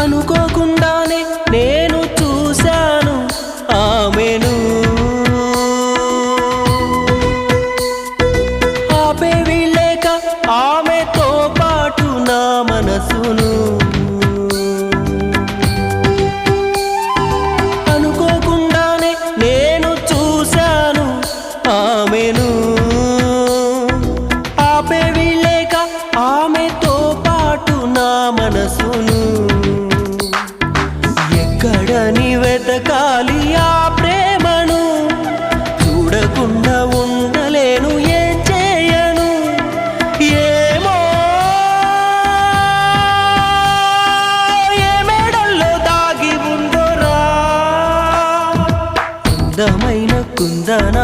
అనుకోకుండానే నేను చూశాను ఆమెను. ఆపేవి లేక ఆమెతో పాటు నా మనసును. అనుకోకుండానే నేను చూశాను ఆమెను. ఆపేవి లేక ఆమెతో పాటు నా మనసును. ఎక్కడని వెతకాలి ఆ ప్రేమను, చూడకుండా ఉండలేను, ఏం చేయను ఏమో. ఏ మేడల్లో దాగి ఉందోరా అందమైన కుందన